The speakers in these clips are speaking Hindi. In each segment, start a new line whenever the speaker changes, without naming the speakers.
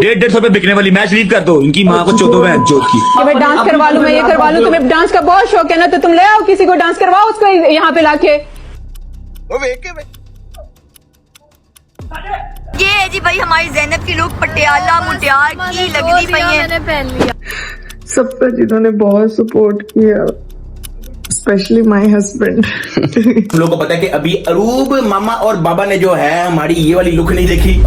150 रुपए बिकने वाली मैच लीव कर दो, इनकी माँ को चौथो में जोत की।
कि मैं डांस करवा लूं, मैं ये करवा लूं, तुम्हें डांस का बहुत शौक है ना, तो तुम ले आओ किसी को डांस करवाओ उसको यहाँ पे लाके।
ये है जी भाई हमारी ज़ैनब की लुक पटियाला मुटियार की लगनी पई है।
मैंने पहन लिया।
सबका जिन्होंने बहुत सपोर्ट किया, स्पेशली माय हस्बैंड।
हम लोगों को पता है कि अभी अरूब मामा और बाबा ने जो है हमारी ये वाली लुक नहीं देखी।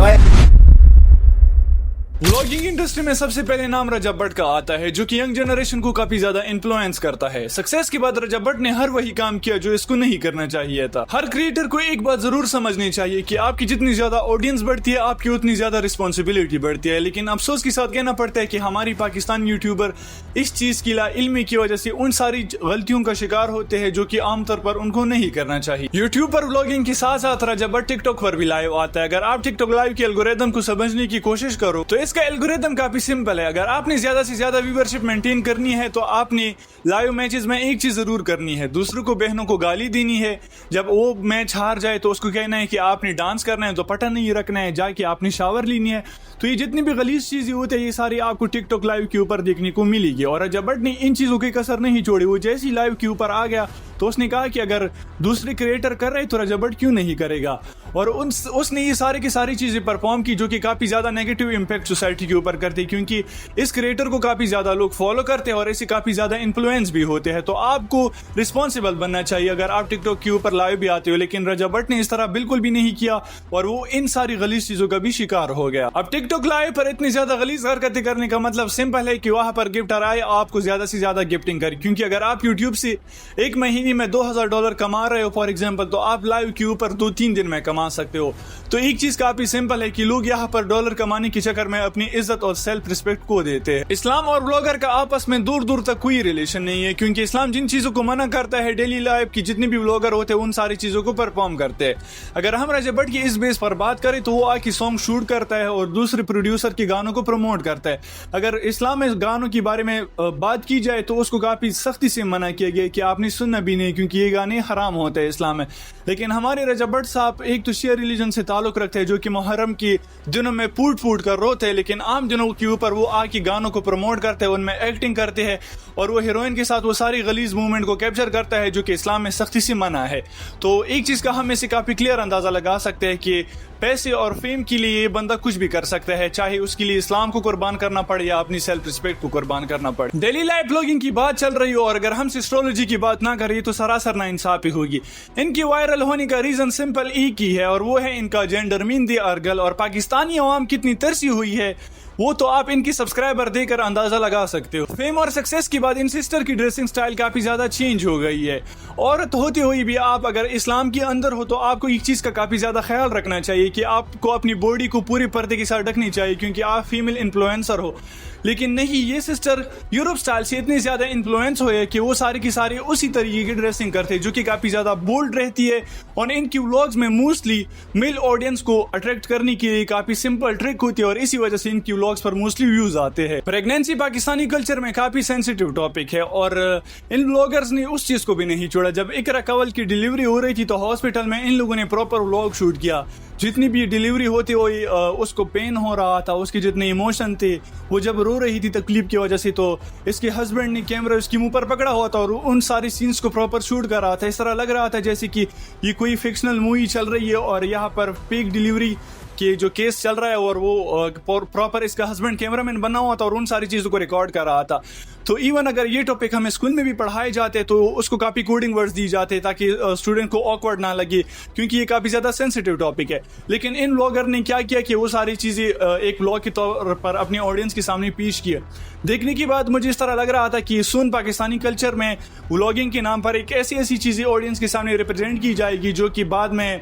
व्लॉगिंग इंडस्ट्री में सबसे पहले नाम रजब भट्ट का आता है, जो कि यंग जनरेशन को काफी ज्यादा इन्फ्लुएंस करता है। सक्सेस के बाद रजब भट्ट ने हर वही काम किया जो इसको नहीं करना चाहिए था। हर क्रिएटर को एक बात जरूर समझनी चाहिए कि आपकी जितनी ज्यादा ऑडियंस बढ़ती है, आपकी उतनी ज्यादा रिस्पॉन्सिबिलिटी बढ़ती है। लेकिन अफसोस के साथ कहना पड़ता है कि हमारी पाकिस्तान यूट्यूबर इस चीज की लाइल्मी की वजह से उन सारी गलतियों का शिकार होते हैं जो कि आमतौर पर उनको नहीं करना चाहिए। यूट्यूब पर व्लॉगिंग के साथ साथ रजब भट्ट टिकटॉक पर भी लाइव आता है। अगर आप टिकटॉक लाइव के एल्गोरिथम को समझने की कोशिश करो तो इसका एल्गोरिथम काफी सिंपल है। अगर आपने ज्यादा से ज्यादा व्यूवरशिप मेंटेन करनी है तो आपने लाइव मैचेस में एक चीज जरूर करनी है, दूसरों को बहनों को गाली देनी है। जब वो मैच हार जाए तो उसको कहना है कि आपने डांस करना है, दुपट्टा नहीं रखना है, जाके आपने शावर लेनी है। तो ये जितनी भी गलीज चीजें होती है ये सारी आपको टिकटॉक लाइव के ऊपर देखने को मिलेगी। और रजब भट्ट ने इन चीजों की कसर नहीं छोड़ी। वो जैसी लाइव के ऊपर आ गया तो उसने कहा कि अगर दूसरे क्रिएटर कर रहे तो रजब भट्ट क्यों नहीं करेगा। और उसने ये सारी की सारी चीजें परफॉर्म की जो कि काफी ज्यादा नेगेटिव इंपैक्ट सोसाइटी के ऊपर करती है, क्योंकि इस क्रिएटर को काफी ज्यादा लोग फॉलो करते हैं और ऐसे काफी ज्यादा इन्फ्लुएंस भी होते हैं। तो आपको रिस्पॉन्सिबल बनना चाहिए अगर आप टिकटॉक के ऊपर लाइव भी आते हो। लेकिन रजब भट्ट ने इस तरह बिल्कुल भी नहीं किया और वो इन सारी गलीज चीजों का भी शिकार हो गया। अब टिकटॉक लाइव पर इतनी ज्यादा गलीज हरकतें करने का मतलब सिंपल है कि वहां पर गिफ्टर आए, आपको ज्यादा से ज्यादा गिफ्टिंग करे। क्योंकि अगर आप यूट्यूब से एक महीने में $2000 कमा रहे हो फॉर एग्जाम्पल, तो आप लाइव के ऊपर 2-3 दिन में कमा सकते हो। तो एक चीज काफी सिंपल है कि लोग यहाँ पर डॉलर कमाने के चक्कर में अपनी इज्जत और सेल्फ रिस्पेक्ट को देते हैं। इस्लाम और ब्लॉगर का आपस में दूर दूर तक कोई रिलेशन नहीं है, क्योंकि इस्लाम जिन चीजों को मना करता है डेली लाइफ की जितने भी ब्लॉगर होते हैं उन सारी चीजों को परफॉर्म करते हैं। अगर हम रजब भट्ट की इस बेस पर बात करें तो वो आके सॉन्ग शूट करता है और दूसरे प्रोड्यूसर के गानों को प्रमोट करता है। अगर इस्लाम में गानों के बारे में बात की जाए तो उसको काफी सख्ती से मना किया गया कि आपने सुनना भी नहीं, क्योंकि ये गाने हराम होते हैं इस्लाम में। लेकिन हमारे रजब भट्ट साहब एक तो शिया रिलीजन से ताल्लुक रखते हैं जो कि मुहर्रम के दिनों में फूट फूट कर रोते हैं, लेकिन आम दिनों के ऊपर वो आके गानों को प्रमोट करते हैं, उनमें एक्टिंग करते हैं और वो हीरोइन के साथ वो सारी गलीज मूवमेंट को कैप्चर करता है जो कि इस्लाम में सख्ती से मना है। तो एक चीज का हम इसे काफी क्लियर अंदाजा लगा सकते हैं कि पैसे और फेम के लिए ये बंदा कुछ भी कर सकता है, चाहे उसके लिए इस्लाम को कुर्बान करना पड़े या अपनी सेल्फ रिस्पेक्ट को कुर्बान करना पड़े। डेली लाइफ ब्लॉगिंग की बात चल रही हो और अगर हम एस्ट्रोलॉजी की बात ना करें तो सरासर नाइंसाफी होगी। इनकी वायरल होने का रीजन सिंपल एक ही है और वो है इनका जेंडर मींदी अर्गल। और पाकिस्तानी अवाम कितनी तरसी हुई है वो तो आप इनकी सब्सक्राइबर देकर अंदाजा लगा सकते हो। फेम और सक्सेस के बाद इन सिस्टर की ड्रेसिंग स्टाइल काफी ज्यादा चेंज हो गई है। औरत होते हुए भी आप अगर इस्लाम के अंदर हो तो आपको एक चीज का काफी ज्यादा ख्याल रखना चाहिए कि आपको अपनी बॉडी को पूरे पर्दे के साथ ढकनी चाहिए, क्योंकि आप फीमेल इन्फ्लुएंसर हो। लेकिन नहीं, ये सिस्टर यूरोप स्टाइल से इतनी ज्यादा इन्फ्लुएंस हुए कि वो सारी की सारी उसी तरीके की ड्रेसिंग करते हैं जो कि काफी ज्यादा बोल्ड रहती है। और इनकी व्लॉग्स में मोस्टली मेल ऑडियंस को अट्रैक्ट करने के लिए काफी सिंपल ट्रिक होती है और इसी वजह से इनकी व्लॉग्स पर मोस्टली व्यूज आते हैं। प्रेगनेंसी पाकिस्तानी कल्चर में काफी सेंसिटिव टॉपिक है और इन ब्लॉगर्स ने उस चीज को भी नहीं छोड़ा। जब इकरा कंवल की डिलीवरी हो रही थी तो हॉस्पिटल में इन लोगों ने प्रॉपर व्लॉग शूट किया। जितनी भी डिलीवरी होती हुई उसको पेन हो रहा था, उसके जितने इमोशन थे, वो जब रो रही थी तकलीफ की वजह से, तो इसके हस्बैंड ने कैमरा उसके मुंह पर पकड़ा हुआ था और उन सारी सीन्स को प्रॉपर शूट कर रहा था। इस तरह लग रहा था जैसे कि ये कोई फिक्शनल मूवी चल रही है और यहाँ पर फेक डिलीवरी कि जो केस चल रहा है और वो प्रॉपर इसका हस्बैंड कैमरामैन बना हुआ था और उन सारी चीज़ों को रिकॉर्ड कर रहा था। तो इवन अगर ये टॉपिक हमें स्कूल में भी पढ़ाए जाते तो उसको काफ़ी कोडिंग वर्ड्स दी जाते ताकि स्टूडेंट को ऑकवर्ड ना लगे, क्योंकि ये काफ़ी ज़्यादा सेंसिटिव टॉपिक है। लेकिन इन ब्लॉगर ने क्या किया कि वो सारी चीज़ें एक ब्लॉग के तौर पर अपने ऑडियंस के सामने पेश किए। देखने के बाद मुझे इस तरह लग रहा था कि सुन पाकिस्तानी कल्चर में व्लॉगिंग के नाम पर एक ऐसी चीज़ें ऑडियंस के सामने रिप्रेजेंट की जाएगी जो कि बाद में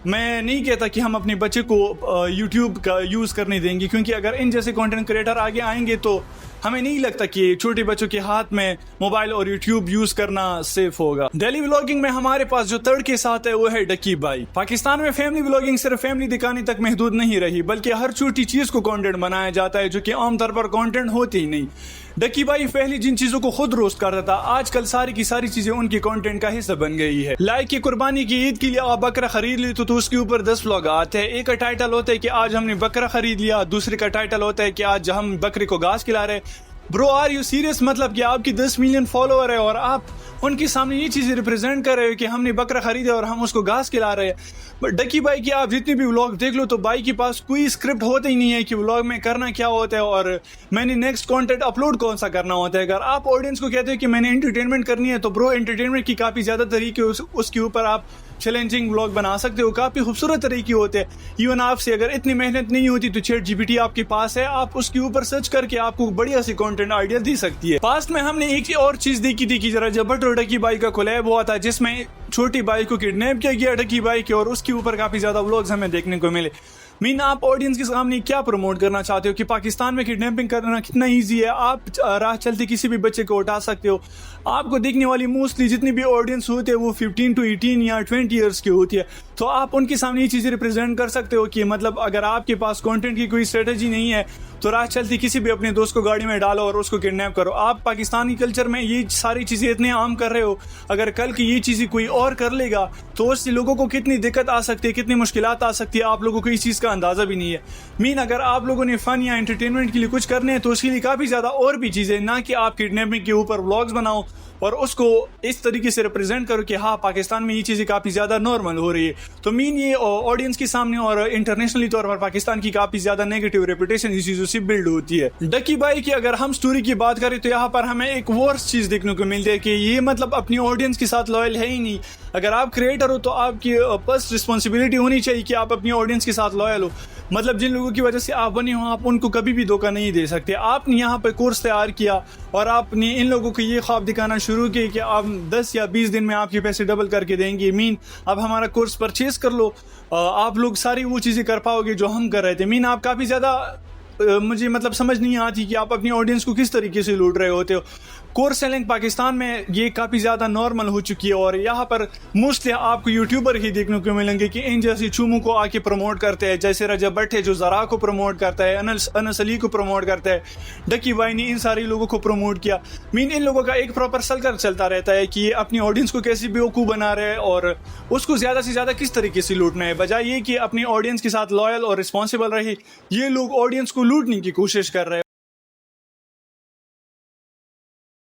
मैं नहीं कहता कि हम अपने बच्चे को यूट्यूब का यूज़ करने देंगे, क्योंकि अगर इन जैसे कंटेंट क्रिएटर आगे आएंगे तो हमें नहीं लगता कि छोटे बच्चों के हाथ में मोबाइल और यूट्यूब यूज करना सेफ होगा। डेली व्लॉगिंग में हमारे पास जो थर्ड के साथ है वो है डकी भाई। पाकिस्तान में फैमिली व्लॉगिंग सिर्फ फैमिली दिखाने तक महदूद नहीं रही, बल्कि हर छोटी चीज को कंटेंट बनाया जाता है जो कि आमतौर पर कंटेंट होती ही नहीं। डकी भाई पहले जिन चीजों को खुद रोस्ट करता था, आजकल सारी की सारी चीजें उनके कंटेंट का हिस्सा बन गई है। लाइक की कुर्बानी की ईद के लिए आप बकरा खरीद ली तो उसके ऊपर 10 व्लॉग आते हैं। एक का टाइटल होता है कि आज हमने बकरा खरीद लिया, दूसरे का टाइटल होता है कि आज हम बकरे को घास खिला रहे। Bro are you serious? मतलब कि आपकी 10 मिलियन फॉलोअर है और आप उनके सामने ये चीजें रिप्रेजेंट कर रहे हो कि हमने बकरा खरीदा और हम उसको घास खिला रहे हैं। बट डकी भाई की आप जितने भी व्लॉग देख लो तो भाई के पास कोई स्क्रिप्ट होता ही नहीं है कि व्लॉग में करना क्या होता है और मैंने नेक्स्ट कंटेंट अपलोड कौन सा करना होता है। अगर आप ऑडियंस को कहते हो कि मैंने एंटरटेनमेंट करनी है तो ब्रो एंटरटेनमेंट की काफी ज्यादा तरीके उसके ऊपर आप चैलेंजिंग व्लॉग बना सकते हो, काफी खूबसूरत तरीके होते हैं। इवन आपसे अगर इतनी मेहनत नहीं होती तो चैट जीपीटी आपके पास है, आप उसके ऊपर सर्च करके आपको बढ़िया सी कंटेंट आइडिया दे सकती है। पास्ट में हमने एक और चीज देखी थी कि जरा जब्बट और डकी भाई का कोलैब हुआ था जिसमें छोटी भाई को किडनैप किया गया डकी भाई के और उसके ऊपर काफी ज्यादा व्लॉग्स हमें देखने को मिले। मीन आप ऑडियंस के सामने क्या प्रमोट करना चाहते हो कि पाकिस्तान में किडनैपिंग करना कितना इजी है, आप राह चलते किसी भी बच्चे को उठा सकते हो। आपको देखने वाली मोस्टली जितनी भी ऑडियंस होते हैं वो 15 to 18 या 20 ईयर्स की होती है, तो आप उनके सामने ये चीज़ें रिप्रेजेंट कर सकते हो कि मतलब अगर आपके पास कंटेंट की कोई स्ट्रेटजी नहीं है तो राह चलती किसी भी अपने दोस्त को गाड़ी में डालो और उसको किडनैप करो। आप पाकिस्तानी कल्चर में ये सारी चीज़ें इतने आम कर रहे हो, अगर कल की ये चीज़ें कोई और कर लेगा तो उससे लोगों को कितनी दिक्कत आ सकती है, कितनी मुश्किलात आ सकती है, आप लोगों को इस चीज़ का अंदाज़ा भी नहीं है। मीन अगर आप लोगों ने फन या एंटरटेनमेंट के लिए कुछ करने हैं तो उसके लिए काफ़ी ज़्यादा और भी चीज़ें, ना कि आप किडनैपिंग के ऊपर व्लॉग्स बनाओ और उसको इस तरीके से रिप्रेजेंट करो कि हाँ पाकिस्तान में ये चीज़ें काफ़ी ज़्यादा नॉर्मल हो रही है। तो मीन ये ऑडियंस के सामने और इंटरनेशनली तौर पर पाकिस्तान की काफ़ी ज़्यादा नेगेटिव रेपुटेशन इस चीज़ों से बिल्ड होती है। डकी भाई की अगर हम स्टोरी की बात करें तो यहाँ पर हमें एक वर्स्ट चीज़ देखने को मिलती है कि ये मतलब अपनी ऑडियंस के साथ लॉयल है ही नहीं। अगर आप क्रिएटर हो तो आपकी फर्स्ट रिस्पॉन्सिबिलिटी होनी चाहिए कि आप अपनी ऑडियंस के साथ लॉयल हो। मतलब जिन लोगों की वजह से आप बने हो आप उनको कभी भी धोखा नहीं दे सकते। आपने यहाँ पर कोर्स तैयार किया और आपने इन लोगों को ये ख्वाब दिखाना शुरू किया कि आप 10 या 20 दिन में आपके पैसे डबल करके देंगे। मीन अब हमारा कोर्स परचेज कर लो, आप लोग सारी वो चीज़ें कर पाओगे जो हम कर रहे थे। मीन आप काफ़ी ज़्यादा मुझे मतलब समझ नहीं आती कि आप अपनी ऑडियंस को किस तरीके से लूट रहे होते हो। कोर्स सेलिंग पाकिस्तान में ये काफ़ी ज़्यादा नॉर्मल हो चुकी है और यहाँ पर मोस्टली आपको यूट्यूबर ही देखने को मिलेंगे कि इन जैसी चूमों को आके प्रमोट करते हैं, जैसे रजब भट्ट है जो ज़रा को प्रमोट करता है, अनस अली को प्रमोट करता है, डकी भाई ने इन सारे लोगों को प्रमोट किया। मीन इन लोगों का एक प्रॉपर सर्कल चलता रहता है कि ये अपनी ऑडियंस को कैसे बेवकूफ़ बना रहे हैं और उसको ज़्यादा से ज़्यादा किस तरीके से लूटना है, बजाय ये कि अपनी ऑडियंस के साथ लॉयल और रिस्पॉन्सिबल रहे। ये लोग ऑडियंस को लूटने की कोशिश कर रहे हैं।